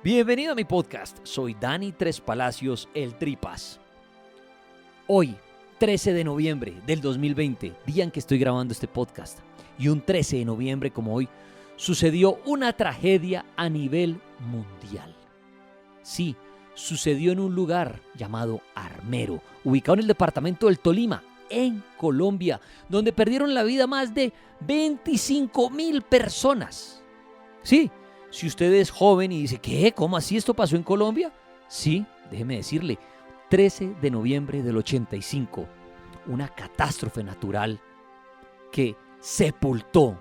Bienvenido a mi podcast, soy Dani Tres Palacios, el Tripas. Hoy, 13 de noviembre del 2020, día en que estoy grabando este podcast, y un 13 de noviembre como hoy, sucedió una tragedia a nivel mundial. Sí, sucedió en un lugar llamado Armero, ubicado en el departamento del Tolima, en Colombia, donde perdieron la vida más de 25,000 personas. Sí. Si usted es joven y dice, ¿qué? ¿Cómo así esto pasó en Colombia? Sí, déjeme decirle, 13 de noviembre del 85, una catástrofe natural que sepultó,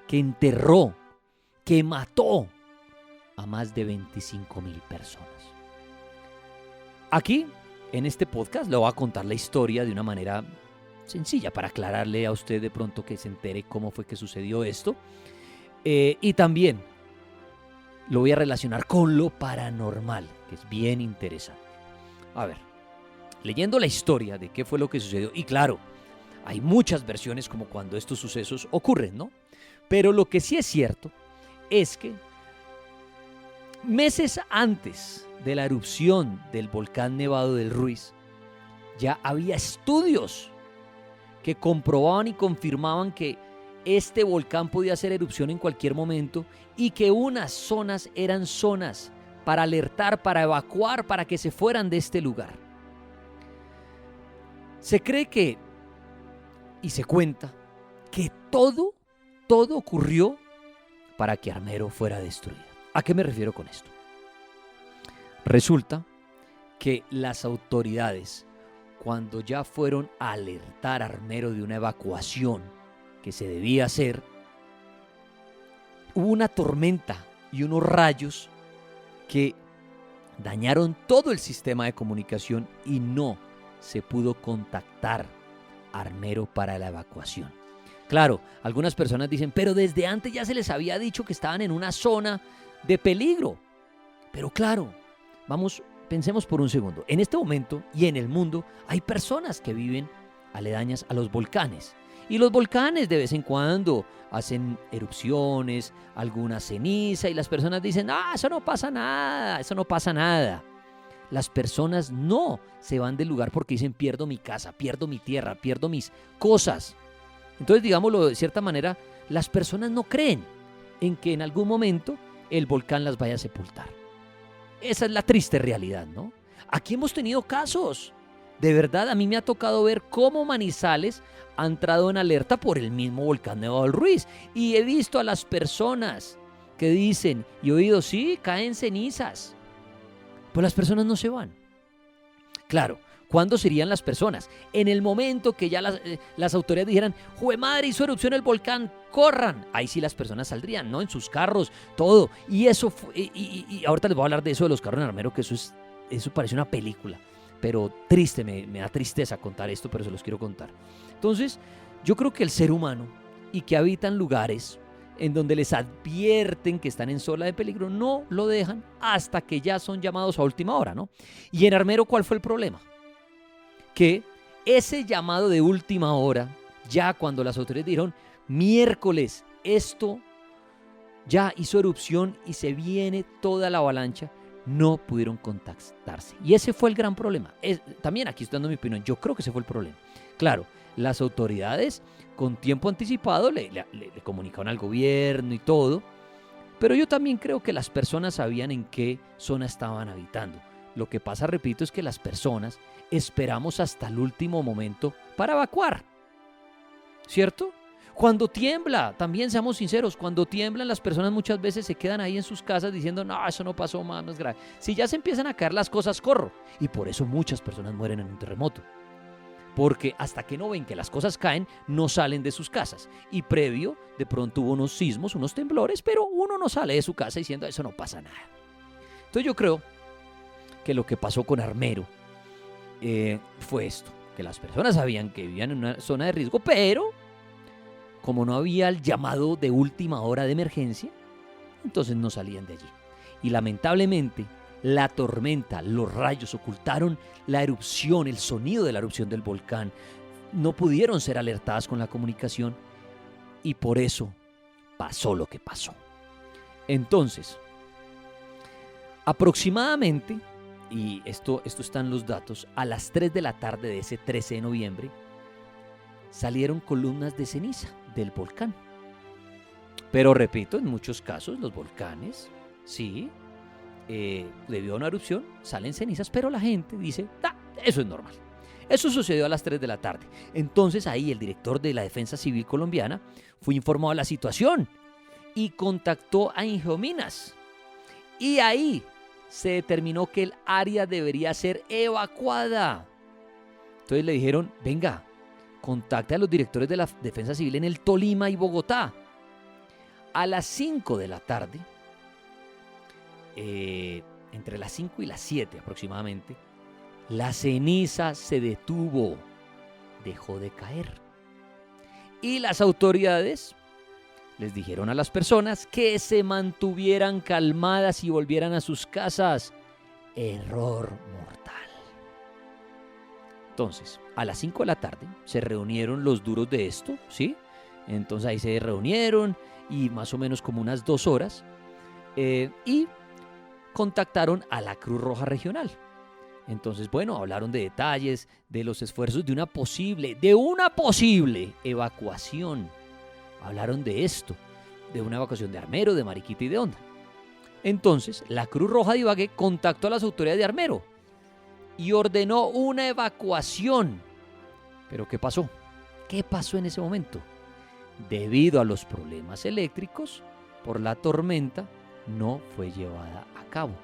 que enterró, que mató a más de 25,000 personas. Aquí, en este podcast, le voy a contar la historia de una manera sencilla para aclararle a usted de pronto que se entere cómo fue que sucedió esto. Y también lo voy a relacionar con lo paranormal, que es bien interesante. A ver, leyendo la historia de qué fue lo que sucedió, y claro, hay muchas versiones como cuando estos sucesos ocurren, ¿no? Pero lo que sí es cierto es que meses antes de la erupción del volcán Nevado del Ruiz, ya había estudios que comprobaban y confirmaban que este volcán podía hacer erupción en cualquier momento y que unas zonas eran zonas para alertar, para evacuar, para que se fueran de este lugar. Se cree que, y se cuenta, que todo ocurrió para que Armero fuera destruida. ¿A qué me refiero con esto? Resulta que las autoridades, cuando ya fueron a alertar a Armero de una evacuación que se debía hacer, hubo una tormenta y unos rayos que dañaron todo el sistema de comunicación y no se pudo contactar a Armero para la evacuación. Claro, algunas personas dicen, pero desde antes ya se les había dicho que estaban en una zona de peligro. Pero claro, pensemos por un segundo. En este momento y en el mundo hay personas que viven aledañas a los volcanes. Y los volcanes de vez en cuando hacen erupciones, alguna ceniza, y las personas dicen, eso no pasa nada, eso no pasa nada. Las personas no se van del lugar porque dicen, pierdo mi casa, pierdo mi tierra, pierdo mis cosas. Entonces, digámoslo de cierta manera, las personas no creen en que en algún momento el volcán las vaya a sepultar. Esa es la triste realidad, ¿no? Aquí hemos tenido casos. De verdad, a mí me ha tocado ver cómo Manizales ha entrado en alerta por el mismo volcán Nevado del Ruiz. Y he visto a las personas que dicen, y he oído, sí, caen cenizas. Pues las personas no se van. Claro, ¿cuándo serían las personas? En el momento que ya las autoridades dijeran, ¡jue madre, hizo erupción el volcán, corran! Ahí sí las personas saldrían, ¿no? En sus carros, todo. Y eso, y ahorita les voy a hablar de eso de los carros en Armero, que eso parece una película. Pero triste, me da tristeza contar esto, pero se los quiero contar. Entonces, yo creo que el ser humano y que habitan lugares en donde les advierten que están en zona de peligro, no lo dejan hasta que ya son llamados a última hora, ¿no? Y en Armero, ¿cuál fue el problema? Que ese llamado de última hora, ya cuando las autoridades dijeron, miércoles, esto ya hizo erupción y se viene toda la avalancha, no pudieron contactarse. Y ese fue el gran problema. También aquí estoy dando mi opinión. Yo creo que ese fue el problema. Claro, las autoridades con tiempo anticipado le comunicaron al gobierno y todo. Pero yo también creo que las personas sabían en qué zona estaban habitando. Lo que pasa, repito, es que las personas esperamos hasta el último momento para evacuar. ¿Cierto? Cuando tiembla, también seamos sinceros, cuando tiemblan las personas muchas veces se quedan ahí en sus casas diciendo, no, eso no pasó, más no es grave. Si ya se empiezan a caer las cosas, corro. Y por eso muchas personas mueren en un terremoto. Porque hasta que no ven que las cosas caen, no salen de sus casas. Y previo, de pronto hubo unos sismos, unos temblores, pero uno no sale de su casa diciendo, eso no pasa nada. Entonces yo creo que lo que pasó con Armero fue esto, que las personas sabían que vivían en una zona de riesgo, pero como no había el llamado de última hora de emergencia, entonces no salían de allí. Y lamentablemente, la tormenta, los rayos ocultaron la erupción, el sonido de la erupción del volcán. No pudieron ser alertadas con la comunicación y por eso pasó lo que pasó. Entonces, Aproximadamente, y esto está en los datos, a las 3 de la tarde de ese 13 de noviembre salieron columnas de ceniza del volcán. Pero repito, en muchos casos los volcanes, sí, debido a una erupción, salen cenizas, pero la gente dice, eso es normal. Eso sucedió a las 3 de la tarde. Entonces ahí el director de la Defensa Civil colombiana fue informado de la situación y contactó a Ingeominas. Y ahí se determinó que el área debería ser evacuada. Entonces le dijeron, venga, contacte a los directores de la Defensa Civil en el Tolima y Bogotá. A las 5 de la tarde, entre las 5 y las 7 aproximadamente, la ceniza se detuvo, dejó de caer. Y las autoridades les dijeron a las personas que se mantuvieran calmadas y volvieran a sus casas. Error mortal. Entonces, a las 5 de la tarde se reunieron los duros de esto, ¿sí? Entonces ahí se reunieron y más o menos como unas 2 horas y contactaron a la Cruz Roja Regional. Entonces, bueno, hablaron de detalles, de los esfuerzos de una posible evacuación. Hablaron de esto, de una evacuación de Armero, de Mariquita y de Honda. Entonces, la Cruz Roja de Ibagué contactó a las autoridades de Armero y ordenó una evacuación. ¿Pero qué pasó? ¿Qué pasó en ese momento? Debido a los problemas eléctricos, por la tormenta, no fue llevada a cabo.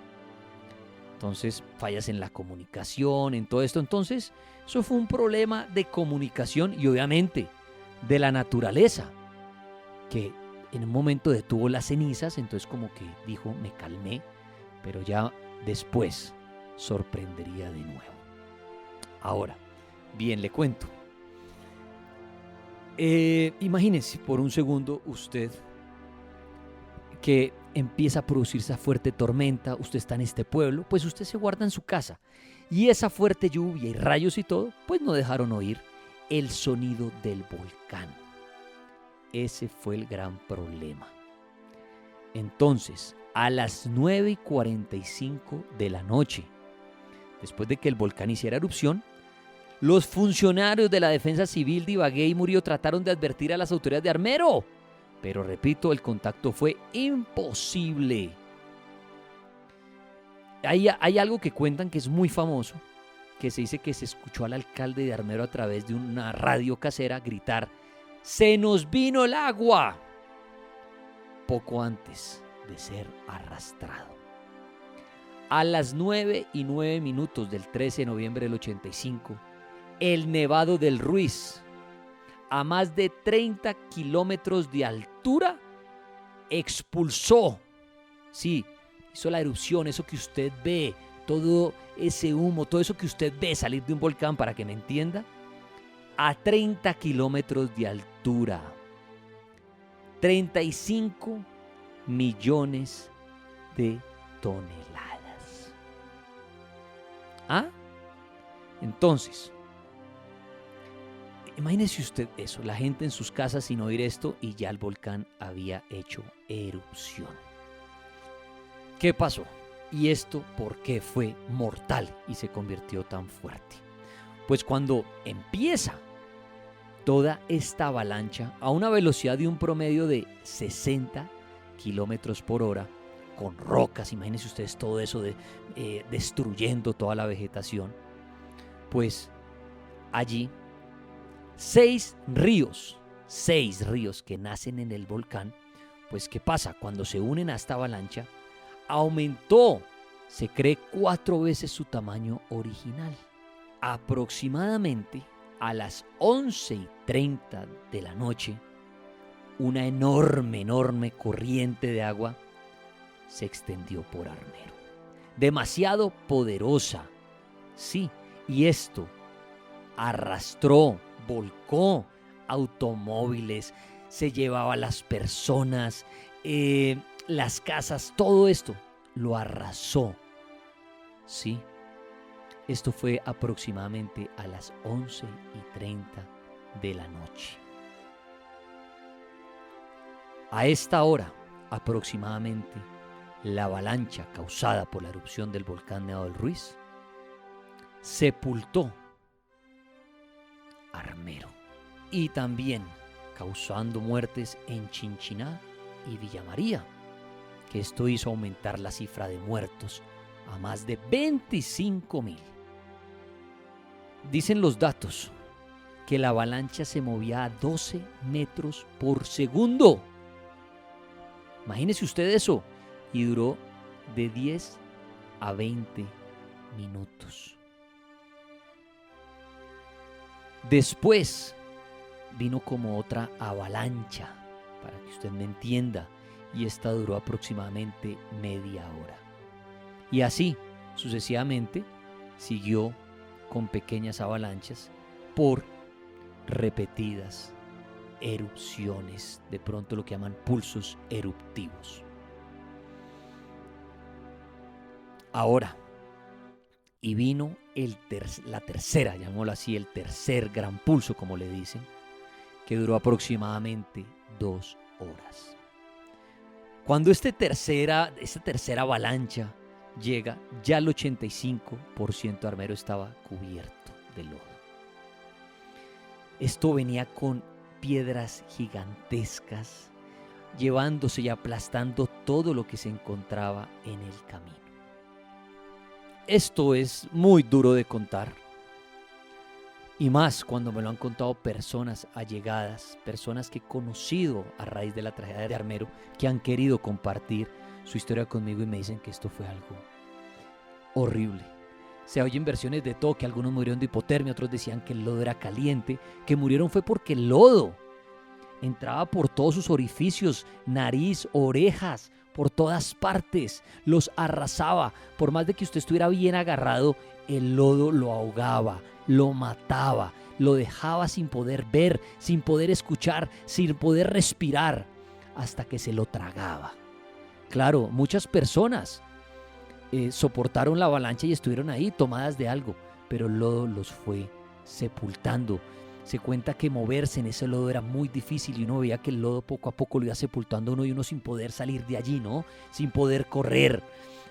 Entonces, fallas en la comunicación, en todo esto. Entonces, eso fue un problema de comunicación y obviamente de la naturaleza, que en un momento detuvo las cenizas, entonces como que dijo, me calmé, pero ya después sorprendería de nuevo. Ahora, bien, le cuento. Imagínese por un segundo usted que empieza a producirse esa fuerte tormenta, usted está en este pueblo, pues usted se guarda en su casa. Y esa fuerte lluvia y rayos y todo, pues no dejaron oír el sonido del volcán. Ese fue el gran problema. Entonces, a las 9:45 de la noche, después de que el volcán hiciera erupción, los funcionarios de la Defensa Civil de Ibagué y Murillo trataron de advertir a las autoridades de Armero. Pero repito, el contacto fue imposible. Hay algo que cuentan que es muy famoso, que se dice que se escuchó al alcalde de Armero a través de una radio casera gritar, ¡se nos vino el agua!, poco antes de ser arrastrado. A las 9:09 del 13 de noviembre del 85, el Nevado del Ruiz, a más de 30 kilómetros de altura, expulsó, sí, hizo la erupción, eso que usted ve, todo ese humo, todo eso que usted ve salir de un volcán, para que me entienda, a 30 kilómetros de altura. 35 millones de toneladas. Entonces, imagínese usted eso, la gente en sus casas sin oír esto y ya el volcán había hecho erupción. ¿Qué pasó? ¿Y esto por qué fue mortal y se convirtió tan fuerte? Pues cuando empieza toda esta avalancha a una velocidad de un promedio de 60 kilómetros por hora, con rocas, imagínense ustedes todo eso destruyendo toda la vegetación, pues allí 6 ríos que nacen en el volcán, pues ¿qué pasa? Cuando se unen a esta avalancha, aumentó, se cree 4 veces su tamaño original. Aproximadamente a las 11:30 de la noche, una enorme corriente de agua se extendió por Armero. Demasiado poderosa, sí, y esto arrastró, volcó automóviles, se llevaba a las personas, las casas, todo esto lo arrasó, sí. Esto fue aproximadamente a las 11:30 de la noche. A esta hora, aproximadamente, la avalancha causada por la erupción del volcán Nevado del Ruiz sepultó a Armero y también causando muertes en Chinchiná y Villa María, que esto hizo aumentar la cifra de muertos a más de 25.000. Dicen los datos que la avalancha se movía a 12 metros por segundo. Imagínese usted eso. Y duró de 10 a 20 minutos. Después vino como otra avalancha, para que usted me entienda, y esta duró aproximadamente media hora. Y así, sucesivamente, siguió con pequeñas avalanchas por repetidas erupciones, de pronto lo que llaman pulsos eruptivos. Ahora, y vino la tercera, llamémoslo así, el tercer gran pulso, como le dicen, que duró aproximadamente 2 horas. Cuando esta tercera avalancha llega, ya el 85% de Armero estaba cubierto de lodo. Esto venía con piedras gigantescas, llevándose y aplastando todo lo que se encontraba en el camino. Esto es muy duro de contar, y más cuando me lo han contado personas allegadas, personas que he conocido a raíz de la tragedia de Armero, que han querido compartir su historia conmigo y me dicen que esto fue algo horrible. Se oyen versiones de todo, que algunos murieron de hipotermia, otros decían que el lodo era caliente, que murieron fue porque el lodo entraba por todos sus orificios, nariz, orejas, por todas partes, los arrasaba. Por más de que usted estuviera bien agarrado, el lodo lo ahogaba, lo mataba, lo dejaba sin poder ver, sin poder escuchar, sin poder respirar, hasta que se lo tragaba. Claro, muchas personas soportaron la avalancha y estuvieron ahí tomadas de algo, pero el lodo los fue sepultando. Se cuenta que moverse en ese lodo era muy difícil y uno veía que el lodo poco a poco lo iba sepultando a uno y uno sin poder salir de allí, ¿no? Sin poder correr.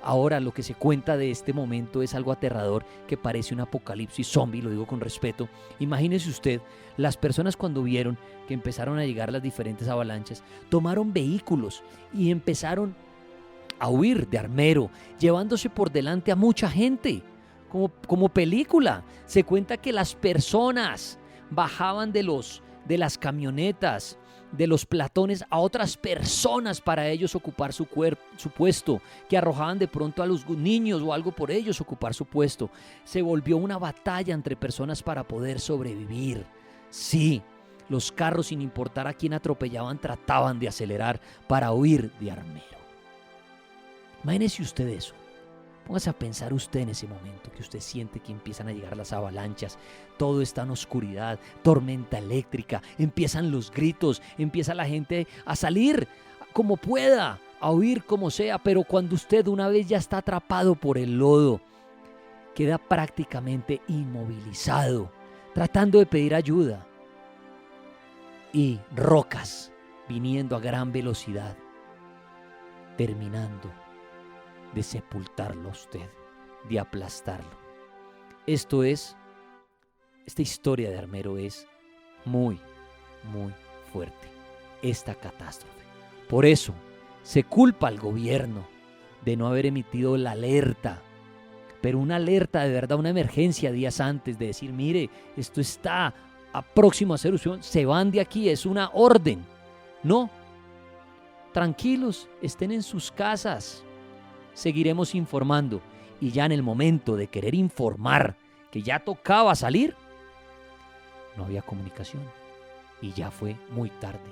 Ahora lo que se cuenta de este momento es algo aterrador que parece un apocalipsis zombie, lo digo con respeto. Imagínese usted, las personas cuando vieron que empezaron a llegar las diferentes avalanchas, tomaron vehículos y empezaron a huir de Armero, llevándose por delante a mucha gente, como película. Se cuenta que las personas bajaban de las camionetas, de los platones a otras personas para ellos ocupar su puesto, que arrojaban de pronto a los niños o algo por ellos ocupar su puesto. Se volvió una batalla entre personas para poder sobrevivir. Sí, los carros, sin importar a quién atropellaban, trataban de acelerar para huir de Armero. Imagínese usted eso. Póngase a pensar usted en ese momento que usted siente que empiezan a llegar las avalanchas, todo está en oscuridad, tormenta eléctrica, empiezan los gritos, empieza la gente a salir como pueda, a huir como sea, pero cuando usted una vez ya está atrapado por el lodo, queda prácticamente inmovilizado, tratando de pedir ayuda, y rocas viniendo a gran velocidad, terminando de sepultarlo a usted, de aplastarlo. Esta historia de Armero es muy, muy fuerte, esta catástrofe. Por eso se culpa al gobierno de no haber emitido la alerta, pero una alerta de verdad, una emergencia días antes, de decir, mire, esto está próximo a ser erupción, se van de aquí, es una orden. No, tranquilos, estén en sus casas. Seguiremos informando, y ya en el momento de querer informar que ya tocaba salir, no había comunicación y ya fue muy tarde,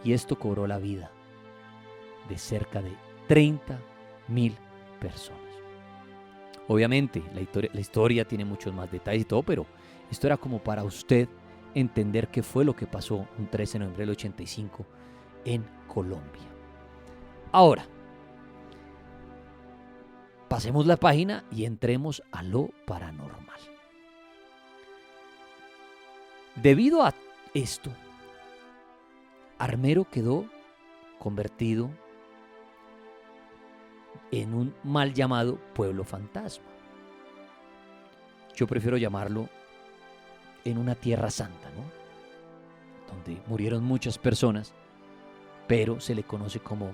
y esto cobró la vida de cerca de 30.000 personas. Obviamente la historia tiene muchos más detalles y todo, pero esto era como para usted entender qué fue lo que pasó un 13 de noviembre del 85 en Colombia. Ahora, pasemos la página y entremos a lo paranormal. Debido a esto, Armero quedó convertido en un mal llamado pueblo fantasma. Yo prefiero llamarlo en una tierra santa, ¿no? Donde murieron muchas personas, pero se le conoce como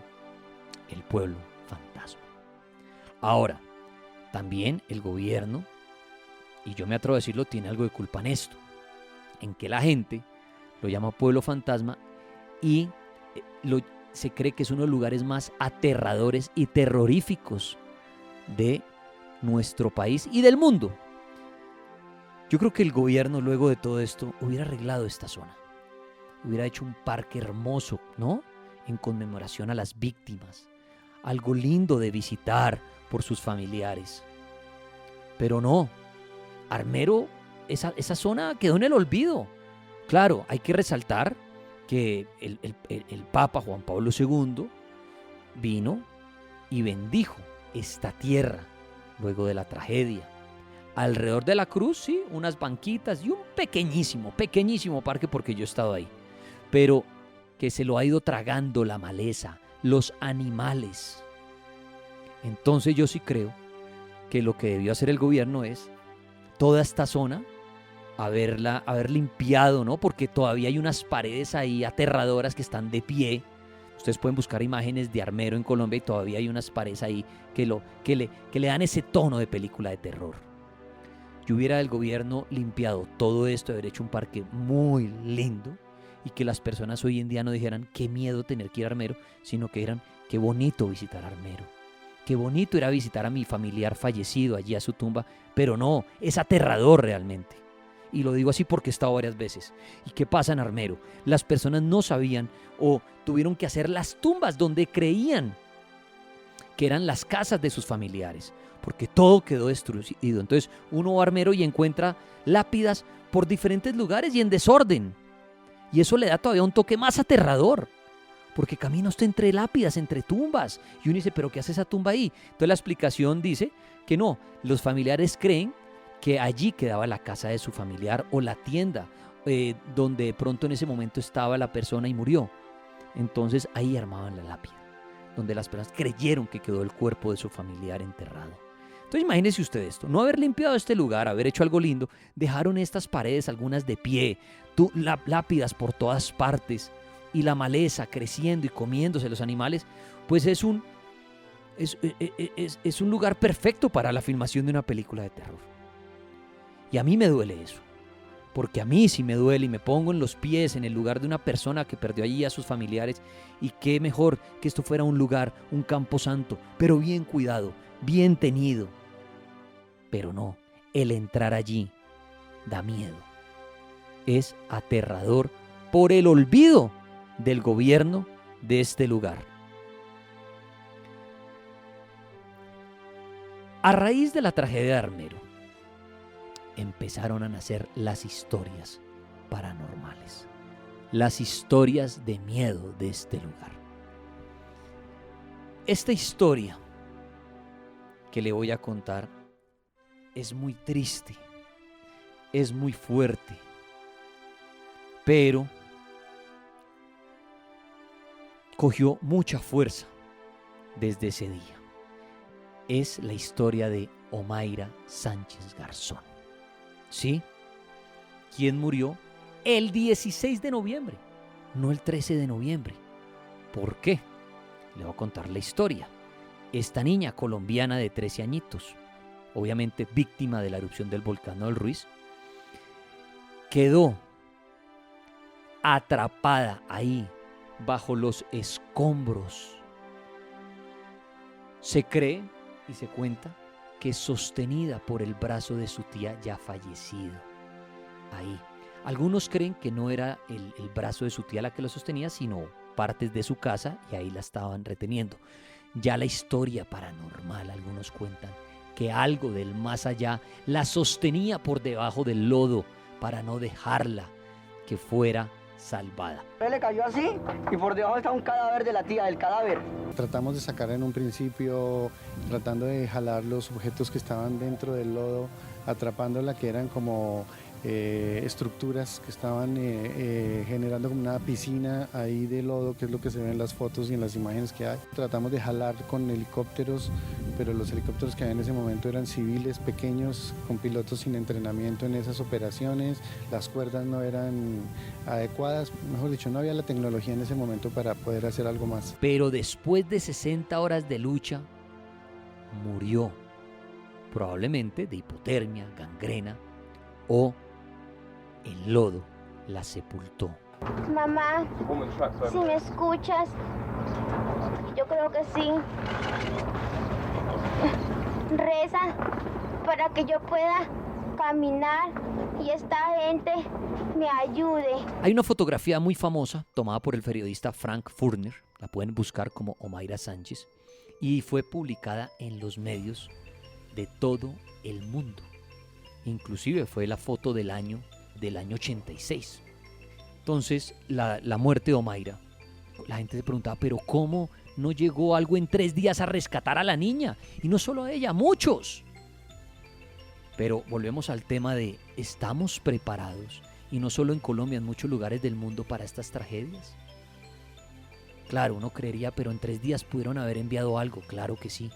el pueblo fantasma. Ahora, también el gobierno, y yo me atrevo a decirlo, tiene algo de culpa en esto, en que la gente lo llama pueblo fantasma y se cree que es uno de los lugares más aterradores y terroríficos de nuestro país y del mundo. Yo creo que el gobierno, luego de todo esto, hubiera arreglado esta zona. Hubiera hecho un parque hermoso, ¿no? En conmemoración a las víctimas. Algo lindo de visitar por sus familiares. Pero no. Armero, esa zona quedó en el olvido. Claro, hay que resaltar que el Papa Juan Pablo II vino y bendijo esta tierra luego de la tragedia. Alrededor de la cruz, sí, unas banquitas y un pequeñísimo parque, porque yo he estado ahí. Pero que se lo ha ido tragando la maleza, los animales. Entonces yo sí creo que lo que debió hacer el gobierno es toda esta zona haber limpiado, ¿no? Porque todavía hay unas paredes ahí aterradoras que están de pie. Ustedes pueden buscar imágenes de Armero en Colombia y todavía hay unas paredes ahí que le dan ese tono de película de terror. Yo hubiera el gobierno limpiado todo esto, haber hecho un parque muy lindo y que las personas hoy en día no dijeran qué miedo tener que ir a Armero, sino que dijeran qué bonito visitar Armero. Qué bonito era visitar a mi familiar fallecido allí a su tumba, pero no, es aterrador realmente. Y lo digo así porque he estado varias veces. ¿Y qué pasa en Armero? Las personas no sabían o tuvieron que hacer las tumbas donde creían que eran las casas de sus familiares, porque todo quedó destruido. Entonces uno va a Armero y encuentra lápidas por diferentes lugares y en desorden. Y eso le da todavía un toque más aterrador, porque camina usted entre lápidas, entre tumbas. Y uno dice, ¿pero qué hace esa tumba ahí? Entonces la explicación dice que no, los familiares creen que allí quedaba la casa de su familiar o la tienda donde de pronto en ese momento estaba la persona y murió. Entonces ahí armaban la lápida, donde las personas creyeron que quedó el cuerpo de su familiar enterrado. Entonces imagínese usted esto, no haber limpiado este lugar, haber hecho algo lindo, dejaron estas paredes, algunas de pie, lápidas por todas partes y la maleza creciendo y comiéndose los animales, pues es un lugar perfecto para la filmación de una película de terror. Y a mí me duele eso, porque a mí sí me duele y me pongo en los pies en el lugar de una persona que perdió allí a sus familiares, y qué mejor que esto fuera un lugar, un campo santo, pero bien cuidado, bien tenido. Pero no, el entrar allí da miedo. Es aterrador por el olvido del gobierno de este lugar. A raíz de la tragedia de Armero, empezaron a nacer las historias paranormales, las historias de miedo de este lugar. Esta historia que le voy a contar es muy triste, es muy fuerte, pero cogió mucha fuerza desde ese día. Es la historia de Omaira Sánchez Garzón. ¿Sí? ¿Quién murió? El 16 de noviembre, no el 13 de noviembre. ¿Por qué? Le voy a contar la historia. Esta niña colombiana de 13 añitos, obviamente víctima de la erupción del volcán del Ruiz, quedó atrapada ahí bajo los escombros. Se cree y se cuenta que sostenida por el brazo de su tía ya fallecido. Ahí. Algunos creen que no era el brazo de su tía la que lo sostenía, sino partes de su casa, y ahí la estaban reteniendo. Ya la historia paranormal, algunos cuentan que algo del más allá la sostenía por debajo del lodo para no dejarla que fuera salvada. Le cayó así y por debajo está un cadáver de la tía, del cadáver. Tratamos de sacar en un principio, tratando de jalar los objetos que estaban dentro del lodo, atrapándola, que eran como estructuras que estaban generando como una piscina ahí de lodo, que es lo que se ve en las fotos y en las imágenes que hay. Tratamos de jalar con helicópteros, pero los helicópteros que había en ese momento eran civiles, pequeños, con pilotos sin entrenamiento en esas operaciones, las cuerdas no eran adecuadas, mejor dicho, no había la tecnología en ese momento para poder hacer algo más. Pero después de 60 horas de lucha, murió, probablemente de hipotermia, gangrena o el lodo la sepultó. Mamá, si me escuchas, yo creo que sí. Reza para que yo pueda caminar y esta gente me ayude. Hay una fotografía muy famosa tomada por el periodista Frank Furner, la pueden buscar como Omaira Sánchez, y fue publicada en los medios de todo el mundo. Inclusive fue la foto del año 86. Entonces, la muerte de Omaira, la gente se preguntaba, pero ¿cómo no llegó algo en 3 días a rescatar a la niña? Y no solo a ella, muchos. Pero volvemos al tema de, ¿estamos preparados? Y no solo en Colombia, en muchos lugares del mundo para estas tragedias. Claro, uno creería, pero en 3 días pudieron haber enviado algo, claro que sí.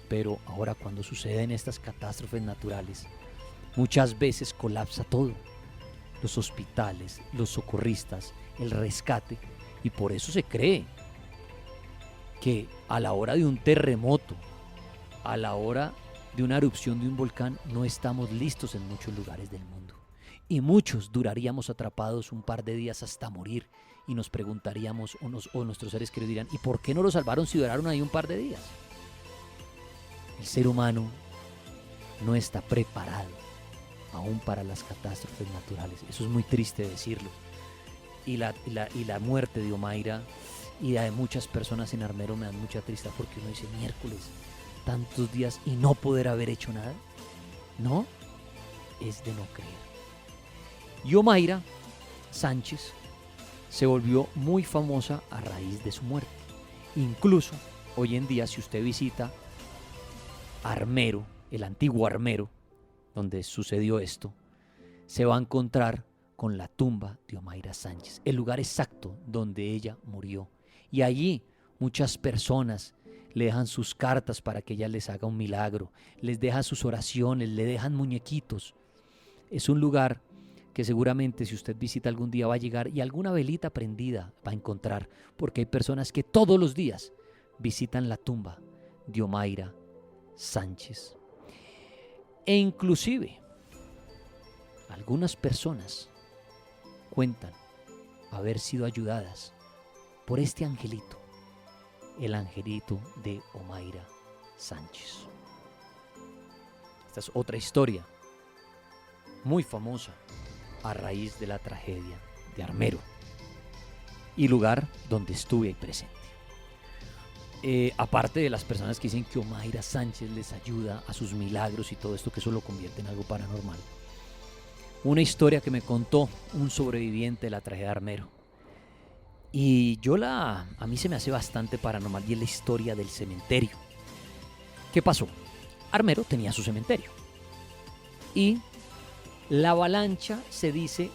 Pero ahora cuando suceden estas catástrofes naturales, muchas veces colapsa todo. Los hospitales, los socorristas, el rescate. Y por eso se cree que a la hora de un terremoto, a la hora de una erupción de un volcán, no estamos listos en muchos lugares del mundo. Y muchos duraríamos atrapados un par de días hasta morir. Y nos preguntaríamos, o nuestros seres queridos dirán, ¿y por qué no lo salvaron si duraron ahí un par de días? El ser humano no está preparado aún para las catástrofes naturales. Eso es muy triste decirlo. Y la muerte de Omaira y la de muchas personas en Armero me dan mucha tristeza, porque uno dice, miércoles, tantos días y no poder haber hecho nada. No, es de no creer. Y Omaira Sánchez se volvió muy famosa a raíz de su muerte. Incluso hoy en día, si usted visita Armero, el antiguo Armero, donde sucedió esto, se va a encontrar con la tumba de Omaira Sánchez, el lugar exacto donde ella murió. Y allí muchas personas le dejan sus cartas para que ella les haga un milagro, les deja sus oraciones, le dejan muñequitos. Es un lugar que seguramente si usted visita algún día va a llegar y alguna velita prendida va a encontrar, porque hay personas que todos los días visitan la tumba de Omaira Sánchez. E inclusive algunas personas cuentan haber sido ayudadas por este angelito, el angelito de Omaira Sánchez. Esta es otra historia muy famosa a raíz de la tragedia de Armero y lugar donde estuve presente. Aparte de las personas que dicen que Omaira Sánchez les ayuda a sus milagros y todo esto, que eso lo convierte en algo paranormal. Una historia que me contó un sobreviviente de la tragedia de Armero. Y a mí se me hace bastante paranormal, y es la historia del cementerio. ¿Qué pasó? Armero tenía su cementerio. Y la avalancha, se dice,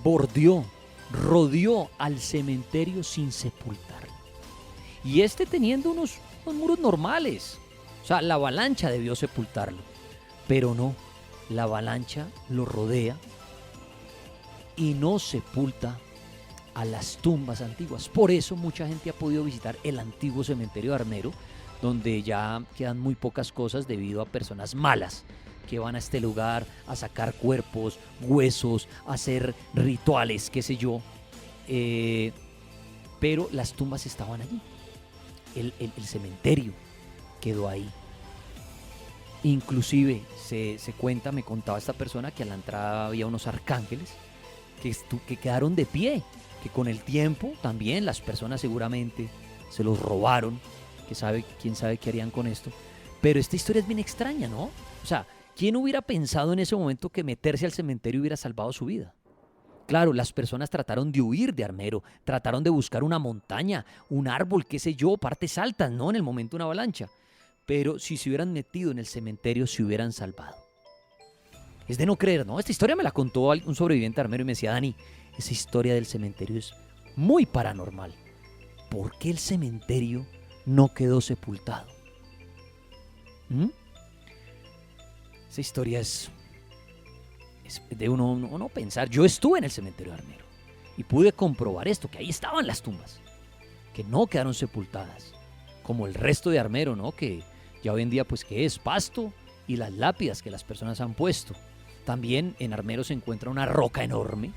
rodeó al cementerio sin sepultarlo. Y teniendo unos muros normales. O sea, la avalancha debió sepultarlo. Pero no, la avalancha lo rodea y no sepulta a las tumbas antiguas. Por eso mucha gente ha podido visitar el antiguo cementerio de Armero, donde ya quedan muy pocas cosas debido a personas malas que van a este lugar a sacar cuerpos, huesos, a hacer rituales, qué sé yo. Pero las tumbas estaban allí. El cementerio quedó ahí. Inclusive se cuenta, me contaba esta persona, que a la entrada había unos arcángeles que quedaron de pie, que con el tiempo también las personas seguramente se los robaron, quién sabe qué harían con esto. Pero esta historia es bien extraña, ¿no? O sea, ¿quién hubiera pensado en ese momento que meterse al cementerio hubiera salvado su vida? Claro, las personas trataron de huir de Armero, trataron de buscar una montaña, un árbol, qué sé yo, partes altas, ¿no? En el momento de una avalancha. Pero si se hubieran metido en el cementerio, se hubieran salvado. Es de no creer, ¿no? Esta historia me la contó un sobreviviente armero y me decía, Dani, esa historia del cementerio es muy paranormal. ¿Por qué el cementerio no quedó sepultado? ¿Mm? Esa historia es de uno pensar. Yo estuve en el cementerio armero y pude comprobar esto, que ahí estaban las tumbas, que no quedaron sepultadas, como el resto de Armero, ¿no? Que ya hoy en día, pues, que es pasto y las lápidas que las personas han puesto. También en Armero se encuentra una roca enorme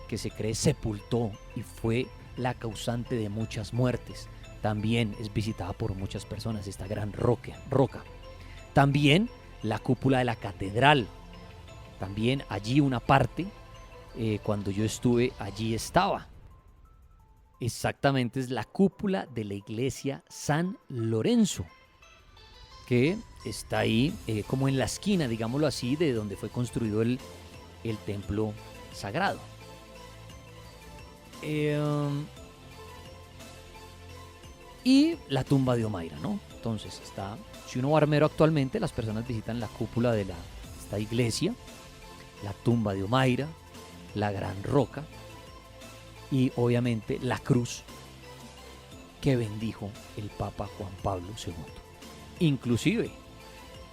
que se cree sepultó y fue la causante de muchas muertes. También es visitada por muchas personas esta gran roca. También la cúpula de la catedral. También allí una parte, cuando yo estuve, allí estaba. Exactamente, es la cúpula de la iglesia San Lorenzo, que está ahí como en la esquina, digámoslo así, de donde fue construido el templo sagrado. Y la tumba de Omaira, ¿no? Entonces está, si uno va a Armero actualmente, las personas visitan la cúpula de esta iglesia, la tumba de Omaira, la gran roca y obviamente la cruz que bendijo el Papa Juan Pablo II. Inclusive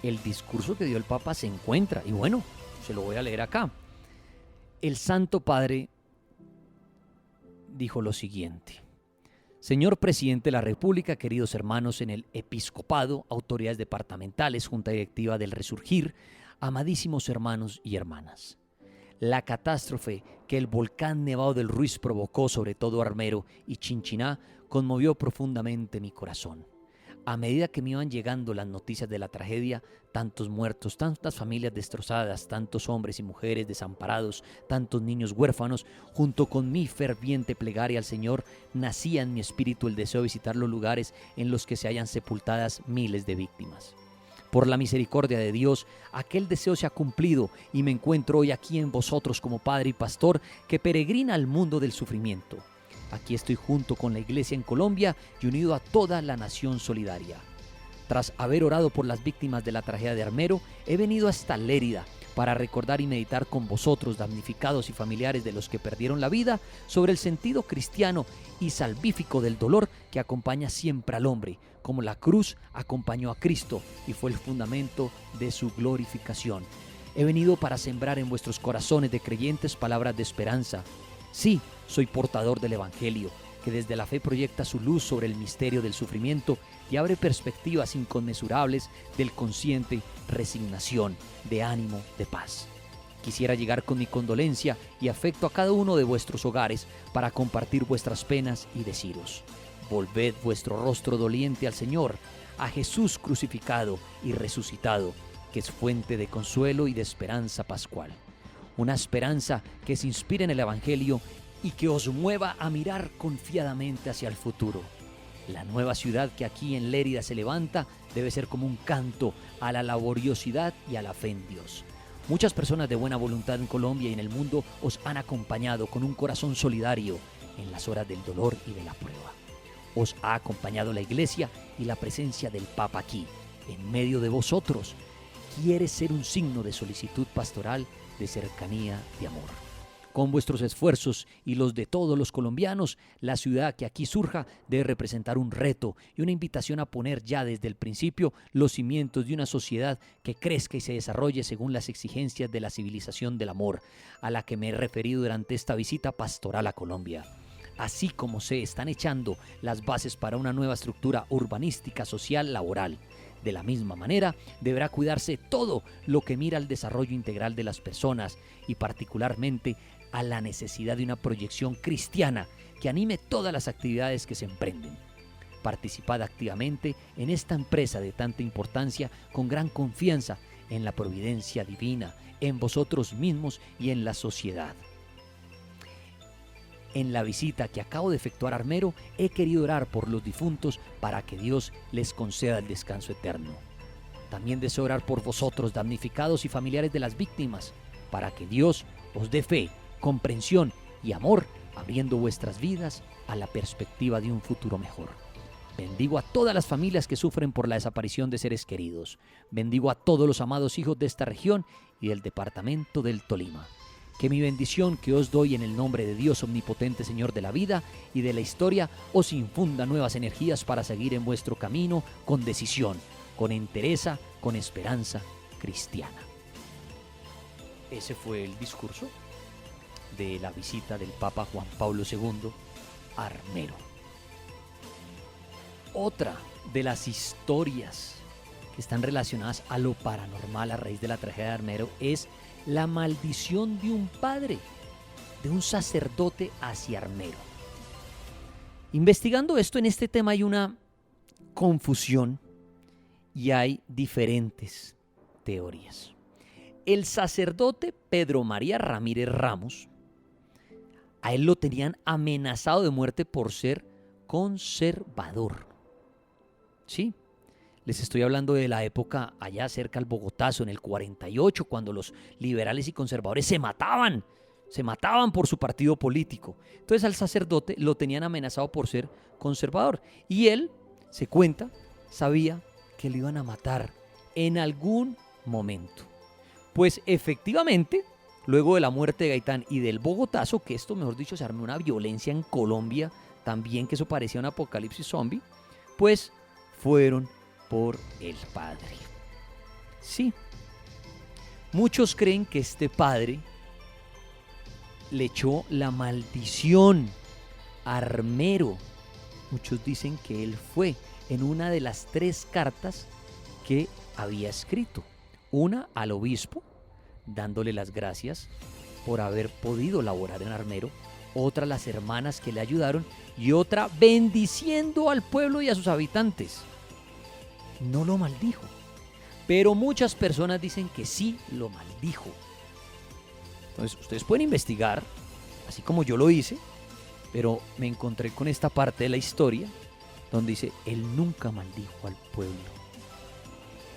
el discurso que dio el Papa se encuentra, y bueno, se lo voy a leer acá. El Santo Padre dijo lo siguiente: Señor Presidente de la República, queridos hermanos en el Episcopado, autoridades departamentales, Junta Directiva del Resurgir, amadísimos hermanos y hermanas. La catástrofe que el volcán Nevado del Ruiz provocó sobre todo Armero y Chinchiná conmovió profundamente mi corazón. A medida que me iban llegando las noticias de la tragedia, tantos muertos, tantas familias destrozadas, tantos hombres y mujeres desamparados, tantos niños huérfanos, junto con mi ferviente plegaria al Señor, nacía en mi espíritu el deseo de visitar los lugares en los que se hayan sepultadas miles de víctimas. Por la misericordia de Dios, aquel deseo se ha cumplido y me encuentro hoy aquí en vosotros como padre y pastor que peregrina al mundo del sufrimiento. Aquí estoy junto con la Iglesia en Colombia y unido a toda la nación solidaria. Tras haber orado por las víctimas de la tragedia de Armero, he venido hasta Lérida para recordar y meditar con vosotros, damnificados y familiares de los que perdieron la vida, sobre el sentido cristiano y salvífico del dolor que acompaña siempre al hombre, como la cruz acompañó a Cristo y fue el fundamento de su glorificación. He venido para sembrar en vuestros corazones de creyentes palabras de esperanza. Sí, soy portador del Evangelio, que desde la fe proyecta su luz sobre el misterio del sufrimiento y abre perspectivas inconmensurables del consciente resignación, de ánimo, de paz. Quisiera llegar con mi condolencia y afecto a cada uno de vuestros hogares para compartir vuestras penas y deciros: volved vuestro rostro doliente al Señor, a Jesús crucificado y resucitado, que es fuente de consuelo y de esperanza pascual. Una esperanza que se inspire en el Evangelio y que os mueva a mirar confiadamente hacia el futuro. La nueva ciudad que aquí en Lérida se levanta debe ser como un canto a la laboriosidad y a la fe en Dios. Muchas personas de buena voluntad en Colombia y en el mundo os han acompañado con un corazón solidario en las horas del dolor y de la prueba. Os ha acompañado la Iglesia y la presencia del Papa aquí, en medio de vosotros. Quiere ser un signo de solicitud pastoral, de cercanía, de amor. Con vuestros esfuerzos y los de todos los colombianos, la ciudad que aquí surja debe representar un reto y una invitación a poner ya desde el principio los cimientos de una sociedad que crezca y se desarrolle según las exigencias de la civilización del amor, a la que me he referido durante esta visita pastoral a Colombia. Así como se están echando las bases para una nueva estructura urbanística, social, laboral. De la misma manera, deberá cuidarse todo lo que mira al desarrollo integral de las personas y particularmente a la necesidad de una proyección cristiana que anime todas las actividades que se emprenden. Participad activamente en esta empresa de tanta importancia con gran confianza en la providencia divina, en vosotros mismos y en la sociedad. En la visita que acabo de efectuar a Armero, he querido orar por los difuntos para que Dios les conceda el descanso eterno. También deseo orar por vosotros, damnificados y familiares de las víctimas, para que Dios os dé fe, comprensión y amor, abriendo vuestras vidas a la perspectiva de un futuro mejor. Bendigo a todas las familias que sufren por la desaparición de seres queridos. Bendigo a todos los amados hijos de esta región y del departamento del Tolima. Que mi bendición que os doy en el nombre de Dios omnipotente, Señor de la vida y de la historia, os infunda nuevas energías para seguir en vuestro camino con decisión, con entereza, con esperanza cristiana. Ese fue el discurso de la visita del Papa Juan Pablo II a Armero. Otra de las historias que están relacionadas a lo paranormal a raíz de la tragedia de Armero es la maldición de un padre, de un sacerdote hacia Armero. Investigando esto, en este tema hay una confusión y hay diferentes teorías. El sacerdote Pedro María Ramírez Ramos, a él lo tenían amenazado de muerte por ser conservador. Sí, les estoy hablando de la época allá cerca al Bogotazo, en el 48, cuando los liberales y conservadores se mataban por su partido político. Entonces al sacerdote lo tenían amenazado por ser conservador. Y él, se cuenta, sabía que lo iban a matar en algún momento. Pues efectivamente, luego de la muerte de Gaitán y del Bogotazo, que esto, mejor dicho, se armó una violencia en Colombia también, que eso parecía un apocalipsis zombie, pues fueron por el padre. Sí, muchos creen que este padre le echó la maldición a Armero. Muchos dicen que él fue en una de las 3 cartas que había escrito. Una al obispo, dándole las gracias por haber podido laborar en Armero. Otra a las hermanas que le ayudaron. Y otra bendiciendo al pueblo y a sus habitantes. No lo maldijo, pero muchas personas dicen que sí lo maldijo. Entonces ustedes pueden investigar, así como yo lo hice, pero me encontré con esta parte de la historia donde dice: él nunca maldijo al pueblo.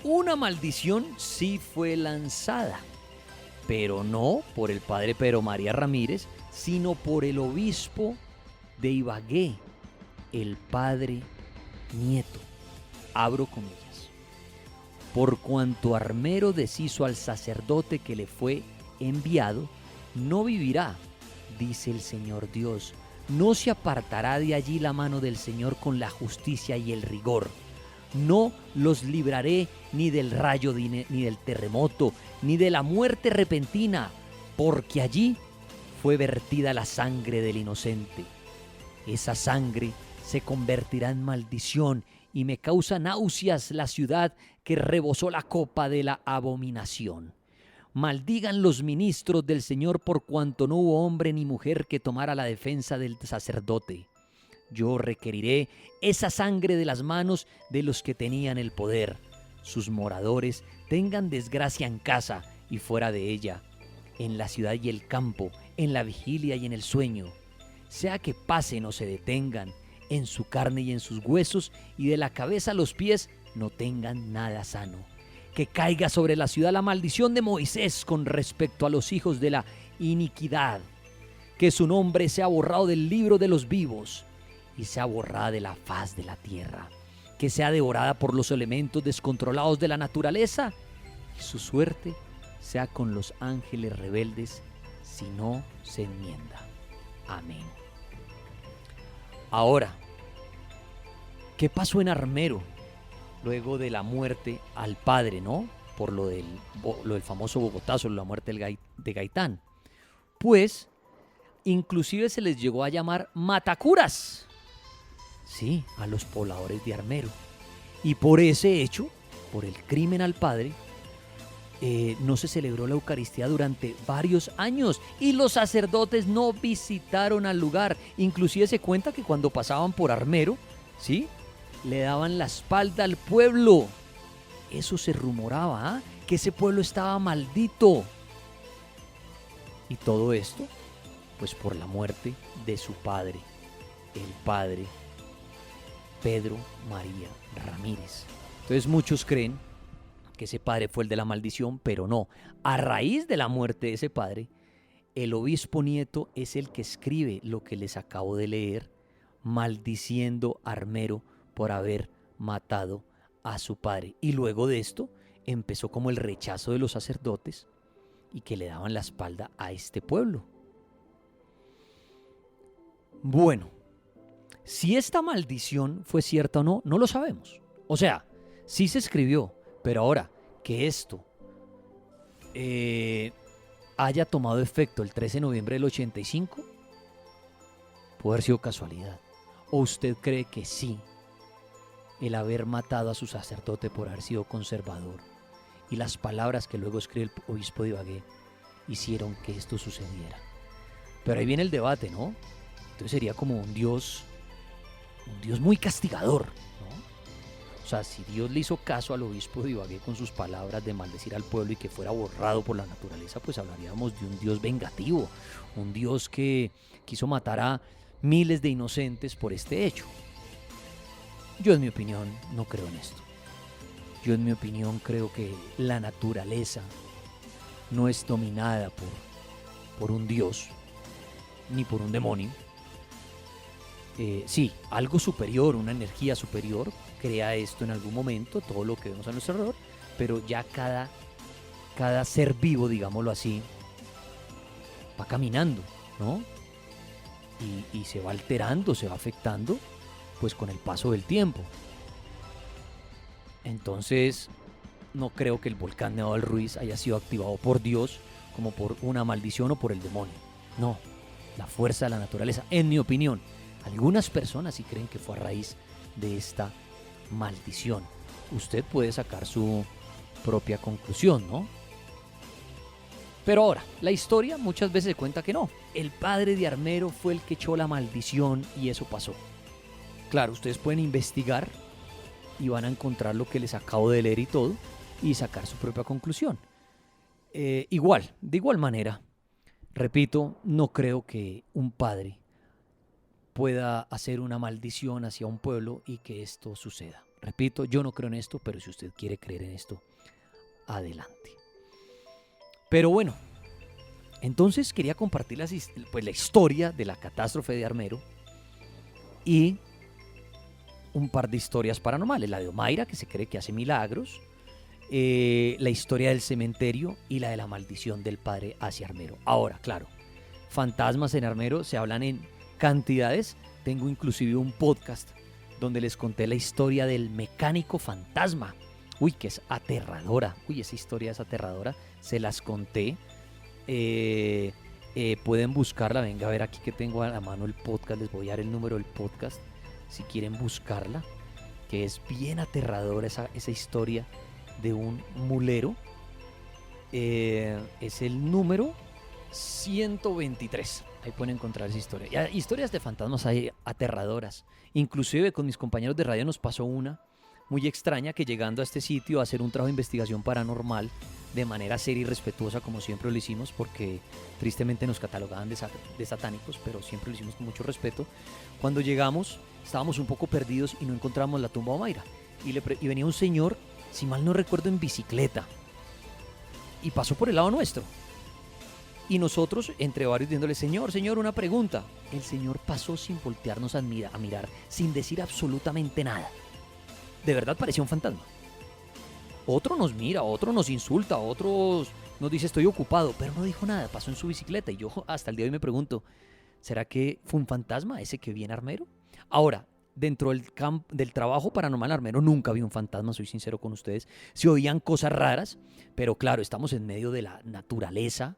Una maldición sí fue lanzada, pero no por el padre Pedro María Ramírez, sino por el obispo de Ibagué, el padre Nieto. Abro comillas. Por cuanto Armero deshizo al sacerdote que le fue enviado, no vivirá, dice el Señor Dios. No se apartará de allí la mano del Señor con la justicia y el rigor. No los libraré ni del rayo ni del terremoto, ni de la muerte repentina, porque allí fue vertida la sangre del inocente. Esa sangre se convertirá en maldición y me causa náuseas la ciudad que rebosó la copa de la abominación. Maldigan los ministros del Señor por cuanto no hubo hombre ni mujer que tomara la defensa del sacerdote. Yo requeriré esa sangre de las manos de los que tenían el poder. Sus moradores tengan desgracia en casa y fuera de ella, en la ciudad y el campo, en la vigilia y en el sueño. Sea que pasen o se detengan, en su carne y en sus huesos, y de la cabeza a los pies no tengan nada sano. Que caiga sobre la ciudad la maldición de Moisés con respecto a los hijos de la iniquidad. Que su nombre sea borrado del libro de los vivos y sea borrada de la faz de la tierra. Que sea devorada por los elementos descontrolados de la naturaleza y su suerte sea con los ángeles rebeldes si no se enmienda. Amén. Ahora, ¿qué pasó en Armero luego de la muerte al padre, no? Por lo del famoso Bogotazo, la muerte de Gaitán. Pues, inclusive se les llegó a llamar matacuras, sí, a los pobladores de Armero. Y por ese hecho, por el crimen al padre, no se celebró la Eucaristía durante varios años y los sacerdotes no visitaron al lugar. Inclusive se cuenta que cuando pasaban por Armero, ¿sí?, le daban la espalda al pueblo. Eso se rumoraba, ¿eh?, que ese pueblo estaba maldito. Y todo esto, pues por la muerte de su padre, el padre Pedro María Ramírez. Entonces muchos creen que ese padre fue el de la maldición, pero no. A raíz de la muerte de ese padre, el obispo Nieto es el que escribe lo que les acabo de leer, maldiciendo a Armero por haber matado a su padre. Y luego de esto empezó como el rechazo de los sacerdotes y que le daban la espalda a este pueblo. Bueno, si esta maldición fue cierta o no, no lo sabemos. O sea, sí se escribió, pero ahora que esto haya tomado efecto el 13 de noviembre del 85, puede haber sido casualidad. ¿O usted cree que sí, el haber matado a su sacerdote por haber sido conservador y las palabras que luego escribe el obispo de Ibagué hicieron que esto sucediera? Pero ahí viene el debate, ¿no? Entonces sería como un Dios muy castigador, ¿no? O sea, si Dios le hizo caso al obispo de Ibagué con sus palabras de maldecir al pueblo y que fuera borrado por la naturaleza, pues hablaríamos de un Dios vengativo, un Dios que quiso matar a miles de inocentes por este hecho. Yo, en mi opinión, no creo en esto. Yo, en mi opinión, creo que la naturaleza no es dominada por un Dios ni por un demonio. Sí, algo superior, una energía superior crea esto en algún momento, todo lo que vemos a nuestro alrededor, pero ya cada ser vivo, digámoslo así, va caminando, ¿no? Y se va alterando, se va afectando, pues con el paso del tiempo. Entonces, no creo que el volcán Nevado del Ruiz haya sido activado por Dios como por una maldición o por el demonio. No, la fuerza de la naturaleza, en mi opinión. Algunas personas sí creen que fue a raíz de esta maldición. Usted puede sacar su propia conclusión, ¿no? Pero ahora, la historia muchas veces se cuenta que no. El padre de Armero fue el que echó la maldición y eso pasó. Claro, ustedes pueden investigar y van a encontrar lo que les acabo de leer y todo y sacar su propia conclusión. De igual manera, repito, no creo que un padre pueda hacer una maldición hacia un pueblo y que esto suceda. Repito, yo no creo en esto, pero si usted quiere creer en esto, adelante. Pero bueno, entonces quería compartir la historia de la catástrofe de Armero y un par de historias paranormales. La de Omaira, que se cree que hace milagros, la historia del cementerio y la de la maldición del padre hacia Armero. Ahora, claro, fantasmas en Armero se hablan en cantidades. Tengo inclusive un podcast donde les conté la historia del mecánico fantasma. Uy, que es aterradora. Uy, esa historia es aterradora. Se las conté. Pueden buscarla. Venga, a ver, aquí que tengo a la mano el podcast. Les voy a dar el número del podcast si quieren buscarla. Que es bien aterradora esa historia de un mulero. Es el número 123. Ahí pueden encontrar esa historia. Y historias de fantasmas hay aterradoras. Inclusive con mis compañeros de radio nos pasó una muy extraña, que llegando a este sitio a hacer un trabajo de investigación paranormal de manera seria y respetuosa, como siempre lo hicimos, porque tristemente nos catalogaban de satánicos, pero siempre lo hicimos con mucho respeto. Cuando llegamos estábamos un poco perdidos y no encontramos la tumba de Omaira. Y venía un señor, si mal no recuerdo, en bicicleta, y pasó por el lado nuestro. Y nosotros, entre varios, diciéndole: señor, una pregunta. El señor pasó sin voltearnos a mirar, sin decir absolutamente nada. De verdad parecía un fantasma. Otro nos mira, otro nos insulta, otro nos dice: estoy ocupado, pero no dijo nada, pasó en su bicicleta. Y yo hasta el día de hoy me pregunto, ¿será que fue un fantasma ese que vi en Armero? Ahora, dentro del trabajo paranormal Armero nunca vi un fantasma, soy sincero con ustedes. Se oían cosas raras, pero claro, estamos en medio de la naturaleza,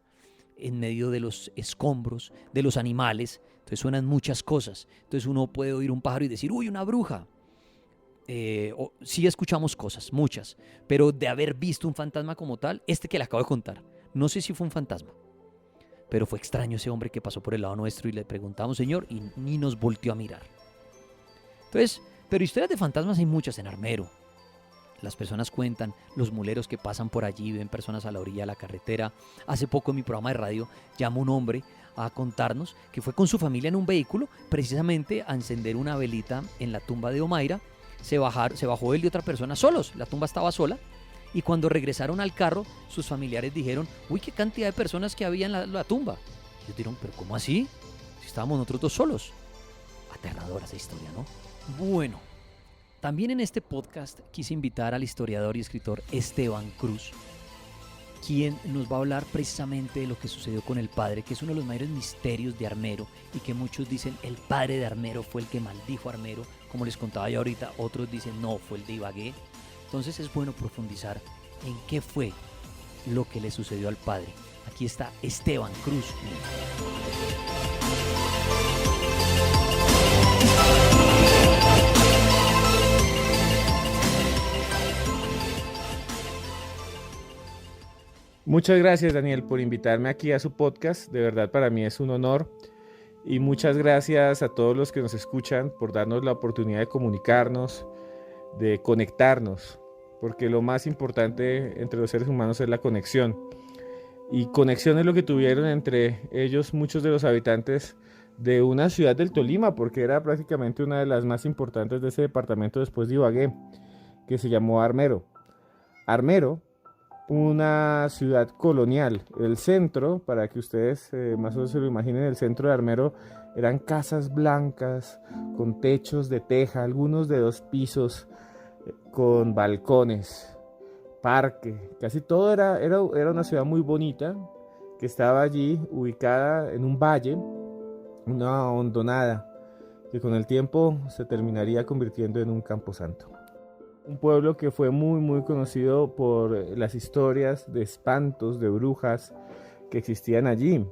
en medio de los escombros, de los animales, entonces suenan muchas cosas. Entonces uno puede oír un pájaro y decir: uy, una bruja. Sí escuchamos cosas, muchas, pero de haber visto un fantasma como tal, que le acabo de contar, no sé si fue un fantasma, pero fue extraño ese hombre que pasó por el lado nuestro y le preguntamos: señor, y ni nos volteó a mirar. Entonces, pero historias de fantasmas hay muchas en Armero. Las personas cuentan, los muleros que pasan por allí, ven personas a la orilla de la carretera. Hace poco en mi programa de radio llama un hombre a contarnos que fue con su familia en un vehículo precisamente a encender una velita en la tumba de Omaira. Se bajó él y otra persona solos, la tumba estaba sola, y cuando regresaron al carro, sus familiares dijeron: uy, qué cantidad de personas que había en la tumba. Y ellos dijeron: pero ¿cómo así? Si estábamos nosotros dos solos. Aterradora esa historia, ¿no? Bueno, También en este podcast quise invitar al historiador y escritor Esteban Cruz, quien nos va a hablar precisamente de lo que sucedió con el padre, que es uno de los mayores misterios de Armero y que muchos dicen el padre de Armero fue el que maldijo a Armero, como les contaba yo ahorita, otros dicen no, fue el de Ibagué. Entonces es bueno profundizar en qué fue lo que le sucedió al padre. Aquí está Esteban Cruz. Muchas gracias, Daniel, por invitarme aquí a su podcast. De verdad, para mí es un honor. Y muchas gracias a todos los que nos escuchan por darnos la oportunidad de comunicarnos, de conectarnos, porque lo más importante entre los seres humanos es la conexión. Y conexión es lo que tuvieron entre ellos muchos de los habitantes de una ciudad del Tolima, porque era prácticamente una de las más importantes de ese departamento después de Ibagué, que se llamó Armero. Armero, una ciudad colonial. El centro, para que ustedes más o menos se lo imaginen, el centro de Armero eran casas blancas con techos de teja, algunos de 2 pisos, con balcones, parque, casi todo era una ciudad muy bonita que estaba allí ubicada en un valle, una hondonada que con el tiempo se terminaría convirtiendo en un camposanto. Un pueblo que fue muy conocido por las historias de espantos, de brujas que existían allí.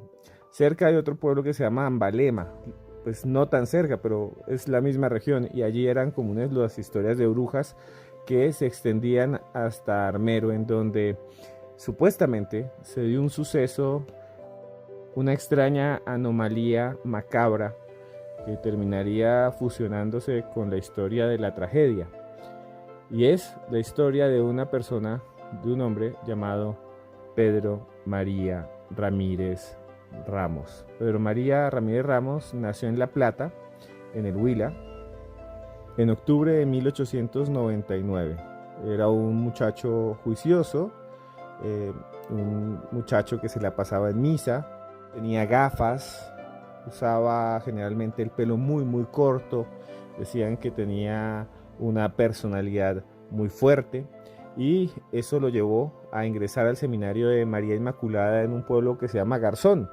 Cerca hay otro pueblo que se llama Ambalema, pues no tan cerca, pero es la misma región, y allí eran comunes las historias de brujas que se extendían hasta Armero, en donde supuestamente se dio un suceso, una extraña anomalía macabra que terminaría fusionándose con la historia de la tragedia. Y es la historia de una persona, de un hombre llamado Pedro María Ramírez Ramos. Pedro María Ramírez Ramos nació en La Plata, en el Huila, en octubre de 1899. Era un muchacho juicioso, un muchacho que se la pasaba en misa, tenía gafas, usaba generalmente el pelo muy corto, decían que tenía una personalidad muy fuerte, y eso lo llevó a ingresar al seminario de María Inmaculada en un pueblo que se llama Garzón,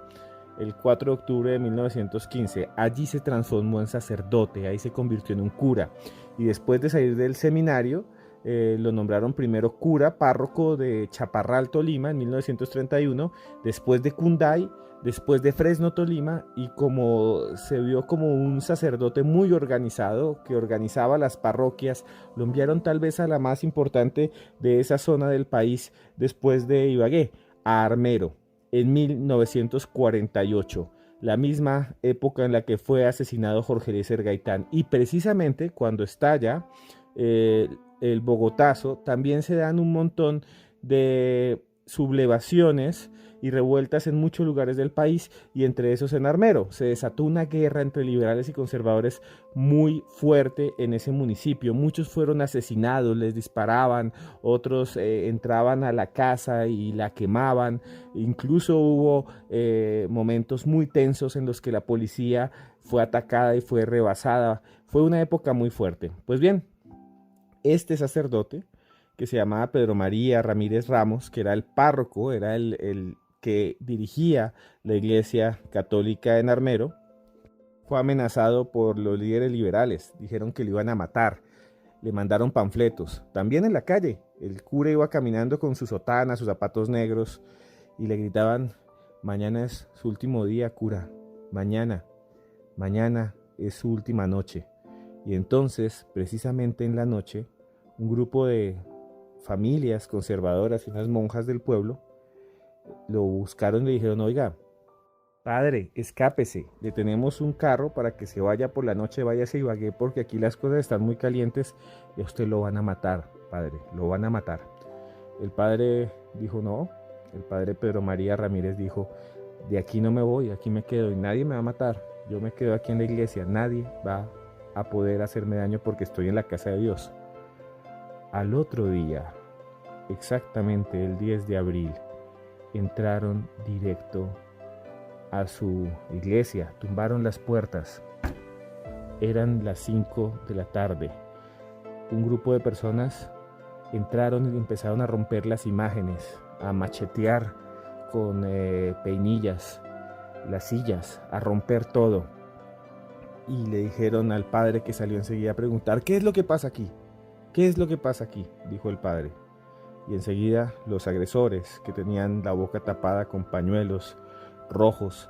el 4 de octubre de 1915. Allí se transformó en sacerdote, ahí se convirtió en un cura, y después de salir del seminario lo nombraron primero cura párroco de Chaparral, Tolima, en 1931, después de Cunday, después de Fresno, Tolima, y como se vio como un sacerdote muy organizado, que organizaba las parroquias, lo enviaron tal vez a la más importante de esa zona del país después de Ibagué, a Armero, en 1948, la misma época en la que fue asesinado Jorge Eliezer Gaitán. Y precisamente cuando estalla el Bogotazo, también se dan un montón de sublevaciones y revueltas en muchos lugares del país, y entre esos en Armero. Se desató una guerra entre liberales y conservadores muy fuerte en ese municipio. Muchos fueron asesinados, les disparaban, otros entraban a la casa y la quemaban. Incluso hubo momentos muy tensos en los que la policía fue atacada y fue rebasada. Fue una época muy fuerte. Pues bien, este sacerdote, que se llamaba Pedro María Ramírez Ramos, que era el párroco, era el que dirigía la iglesia católica en Armero, fue amenazado por los líderes liberales. Dijeron que lo iban a matar, le mandaron panfletos, también en la calle. El cura iba caminando con su sotana, sus zapatos negros, y le gritaban: mañana es su último día, cura, mañana es su última noche. Y entonces, precisamente en la noche, un grupo de familias conservadoras y unas monjas del pueblo lo buscaron y le dijeron: oiga, padre, escápese, le tenemos un carro para que se vaya por la noche, váyase a Ibagué, porque aquí las cosas están muy calientes y a usted lo van a matar, padre, lo van a matar. El padre dijo no, el padre Pedro María Ramírez dijo: de aquí no me voy, aquí me quedo y nadie me va a matar, yo me quedo aquí en la iglesia, nadie va a poder hacerme daño porque estoy en la casa de Dios. Al otro día, exactamente el 10 de abril, entraron directo a su iglesia, tumbaron las puertas. Eran las 5 de la tarde. un grupo de personas entraron y empezaron a romper las imágenes, a machetear con peinillas las sillas, a romper todo. Y le dijeron al padre, que salió enseguida a preguntar: ¿qué es lo que pasa aquí? ¿Qué es lo que pasa aquí?, dijo el padre. Y enseguida los agresores, que tenían la boca tapada con pañuelos rojos,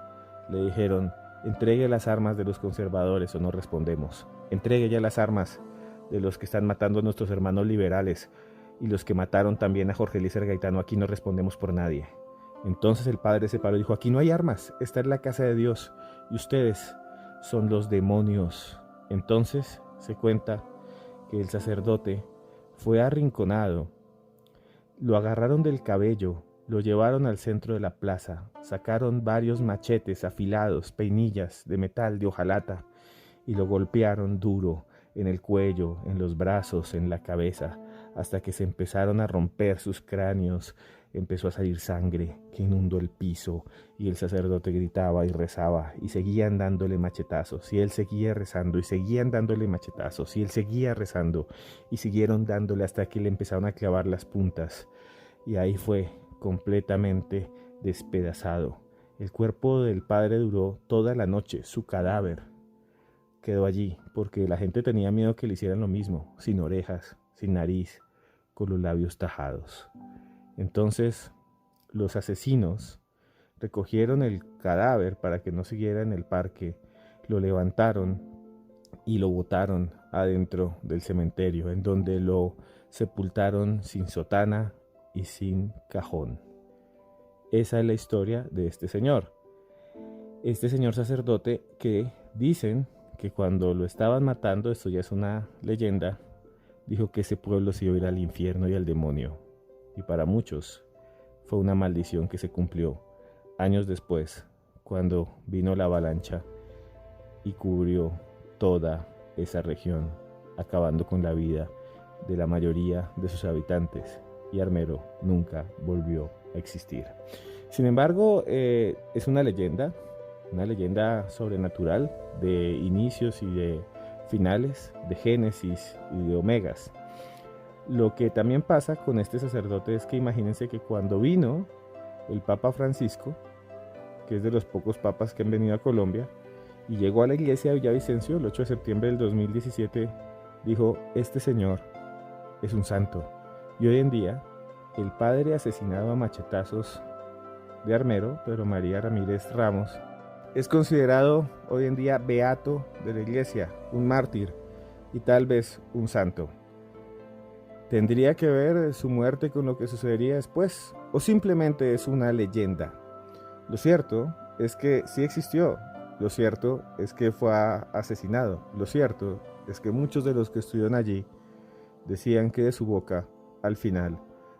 le dijeron: entregue las armas de los conservadores o no respondemos. Entregue ya las armas de los que están matando a nuestros hermanos liberales y los que mataron también a Jorge Eliezer Gaitano. Aquí no respondemos por nadie. Entonces el padre se paró y dijo: aquí no hay armas, esta es la casa de Dios y ustedes son los demonios. Entonces se cuenta que el sacerdote fue arrinconado, lo agarraron del cabello, lo llevaron al centro de la plaza, sacaron varios machetes afilados, peinillas de metal, de hojalata, y lo golpearon duro en el cuello, en los brazos, en la cabeza, hasta que se empezaron a romper sus cráneos. Empezó a salir sangre que inundó el piso y el sacerdote gritaba y rezaba y seguían dándole machetazos y él seguía rezando y seguían dándole machetazos y él seguía rezando y siguieron dándole hasta que le empezaron a clavar las puntas y ahí fue completamente despedazado. El cuerpo del padre duró toda la noche, su cadáver quedó allí porque la gente tenía miedo que le hicieran lo mismo, sin orejas, sin nariz, con los labios tajados. Entonces los asesinos recogieron el cadáver para que no siguiera en el parque, lo levantaron y lo botaron adentro del cementerio, en donde lo sepultaron sin sotana y sin cajón. Esa es la historia de este señor sacerdote, que dicen que cuando lo estaban matando, esto ya es una leyenda, dijo que ese pueblo se iba a ir al infierno y al demonio. Y para muchos fue una maldición que se cumplió años después, cuando vino la avalancha y cubrió toda esa región, acabando con la vida de la mayoría de sus habitantes, y Armero nunca volvió a existir. Sin embargo, es una leyenda sobrenatural de inicios y de finales, de génesis y de omegas. Lo que también pasa con este sacerdote es que imagínense que cuando vino el Papa Francisco, que es de los pocos papas que han venido a Colombia, y llegó a la iglesia de Villavicencio el 8 de septiembre del 2017, dijo: este señor es un santo. Y hoy en día, el padre asesinado a machetazos de Armero, Pedro María Ramírez Ramos, es considerado hoy en día beato de la iglesia, un mártir y tal vez un santo. ¿Tendría que ver su muerte con lo que sucedería después? ¿O simplemente es una leyenda? Lo cierto es que sí existió. Lo cierto es que fue asesinado. Lo cierto es que muchos de los que estuvieron allí decían que de su boca, al final,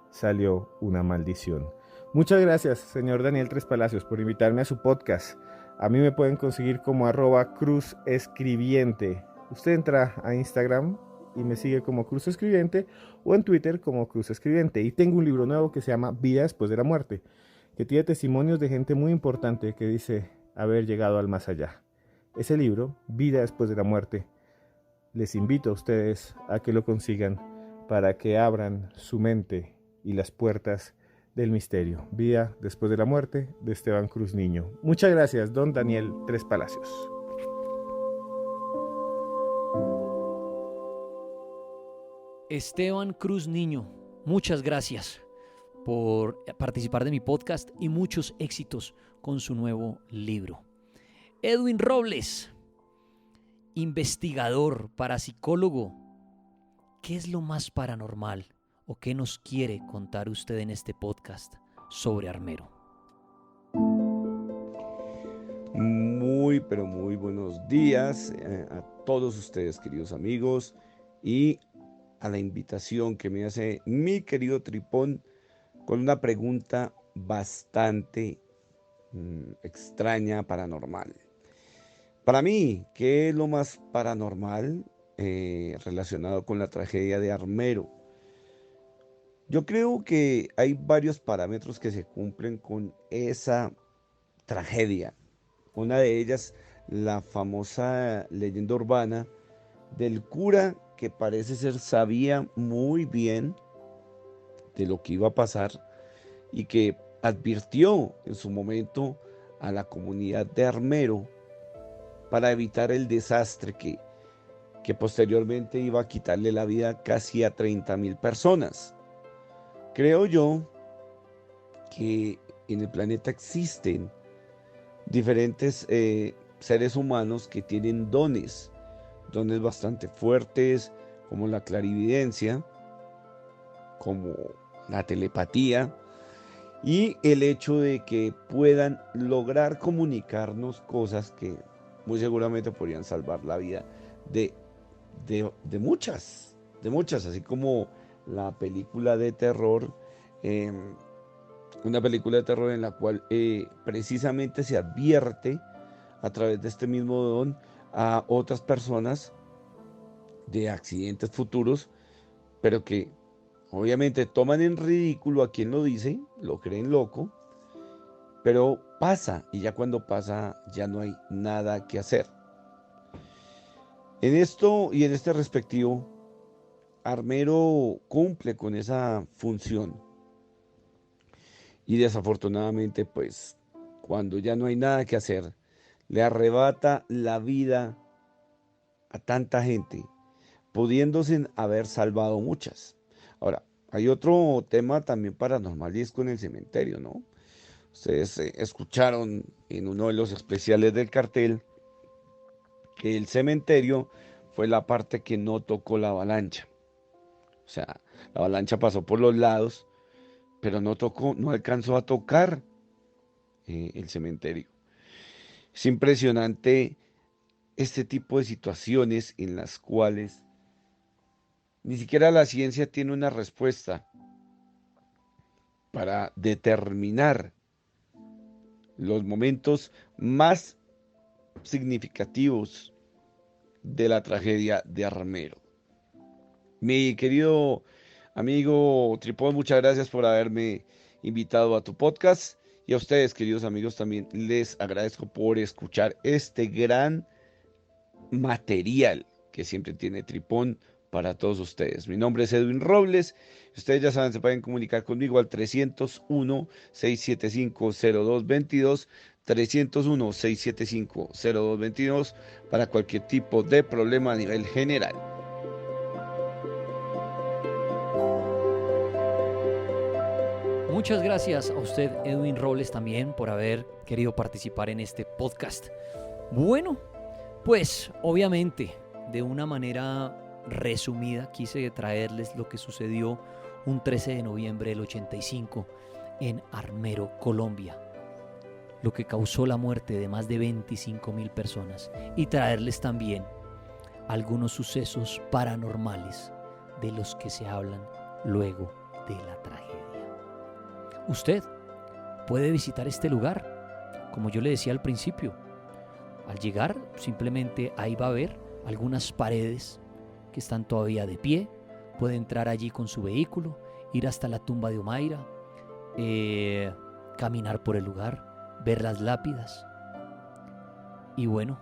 salió una maldición. Muchas gracias, señor Daniel Tres Palacios, por invitarme a su podcast. A mí me pueden conseguir como @cruzescribiente. Usted entra a Instagram y me sigue como Cruz Escribiente, o en Twitter como Cruz Escribiente. Y tengo un libro nuevo que se llama Vida después de la muerte, que tiene testimonios de gente muy importante que dice haber llegado al más allá. Ese libro, Vida después de la muerte, les invito a ustedes a que lo consigan para que abran su mente y las puertas del misterio. Vida después de la muerte, de Esteban Cruz Niño. Muchas gracias, don Daniel Tres Palacios. Esteban Cruz Niño, muchas gracias por participar de mi podcast y muchos éxitos con su nuevo libro. Edwin Robles, investigador, parapsicólogo, ¿qué es lo más paranormal o qué nos quiere contar usted en este podcast sobre Armero? Muy, pero muy buenos días a todos ustedes, queridos amigos, y a la invitación que me hace mi querido Tripón con una pregunta bastante extraña, paranormal. Para mí, ¿qué es lo más paranormal relacionado con la tragedia de Armero? Yo creo que hay varios parámetros que se cumplen con esa tragedia. Una de ellas, la famosa leyenda urbana del cura que parece ser sabía muy bien de lo que iba a pasar y que advirtió en su momento a la comunidad de Armero para evitar el desastre que posteriormente iba a quitarle la vida casi a 30.000 personas. Creo yo que en el planeta existen diferentes seres humanos que tienen dones bastante fuertes, como la clarividencia, como la telepatía, y el hecho de que puedan lograr comunicarnos cosas que muy seguramente podrían salvar la vida de muchas, así como la película de terror, una película de terror en la cual precisamente se advierte a través de este mismo don a otras personas de accidentes futuros, pero que obviamente toman en ridículo a quien lo dice, lo creen loco, pero pasa, y ya cuando pasa ya no hay nada que hacer. En esto y en este respectivo, Armero cumple con esa función. Y desafortunadamente, pues, cuando ya no hay nada que hacer, le arrebata la vida a tanta gente, pudiéndose haber salvado muchas. Ahora, hay otro tema también paranormal y es con el cementerio, ¿no? Ustedes escucharon en uno de los especiales del cartel que el cementerio fue la parte que no tocó la avalancha. O sea, la avalancha pasó por los lados, pero no alcanzó a tocar el cementerio. Es impresionante este tipo de situaciones en las cuales ni siquiera la ciencia tiene una respuesta para determinar los momentos más significativos de la tragedia de Armero. Mi querido amigo Tripón, muchas gracias por haberme invitado a tu podcast, y a ustedes, queridos amigos, también les agradezco por escuchar este gran material que siempre tiene Tripón para todos ustedes. Mi nombre es Edwin Robles. Ustedes ya saben, se pueden comunicar conmigo al 301-675-0222, 301-675-0222 para cualquier tipo de problema a nivel general. Muchas gracias a usted, Edwin Robles, también por haber querido participar en este podcast. Bueno, pues obviamente de una manera resumida quise traerles lo que sucedió un 13 de noviembre del 85 en Armero, Colombia, lo que causó la muerte de más de 25.000 personas, y traerles también algunos sucesos paranormales de los que se hablan luego de la tragedia. Usted puede visitar este lugar, como yo le decía al principio. Al llegar, simplemente ahí va a ver algunas paredes que están todavía de pie. Puede entrar allí con su vehículo, ir hasta la tumba de Omaira, caminar por el lugar, ver las lápidas y bueno,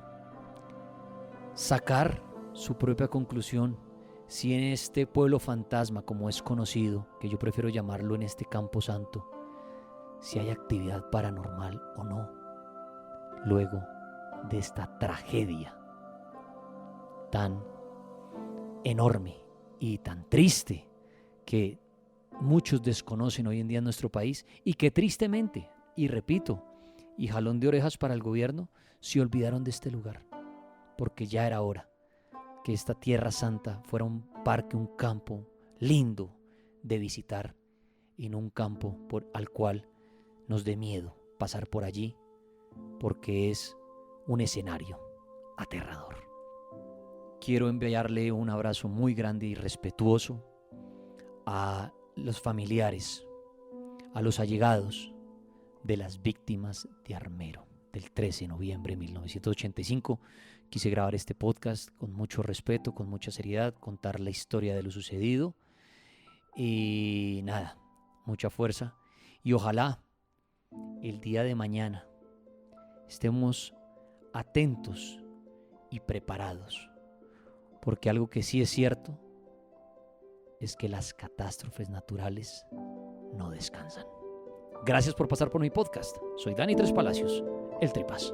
sacar su propia conclusión si en este pueblo fantasma, como es conocido, que yo prefiero llamarlo en este campo santo, si hay actividad paranormal o no, luego de esta tragedia tan enorme y tan triste que muchos desconocen hoy en día en nuestro país, y que tristemente, y repito, y jalón de orejas para el gobierno, se olvidaron de este lugar, porque ya era hora que esta Tierra Santa fuera un parque, un campo lindo de visitar, y no un campo al cual nos dé miedo pasar por allí, porque es un escenario aterrador. Quiero enviarle un abrazo muy grande y respetuoso a los familiares, a los allegados de las víctimas de Armero del 13 de noviembre de 1985. Quise grabar este podcast con mucho respeto, con mucha seriedad, contar la historia de lo sucedido y nada, mucha fuerza, y ojalá el día de mañana estemos atentos y preparados, porque algo que sí es cierto es que las catástrofes naturales no descansan. Gracias por pasar por mi podcast. Soy Dani Tres Palacios, el Tripas.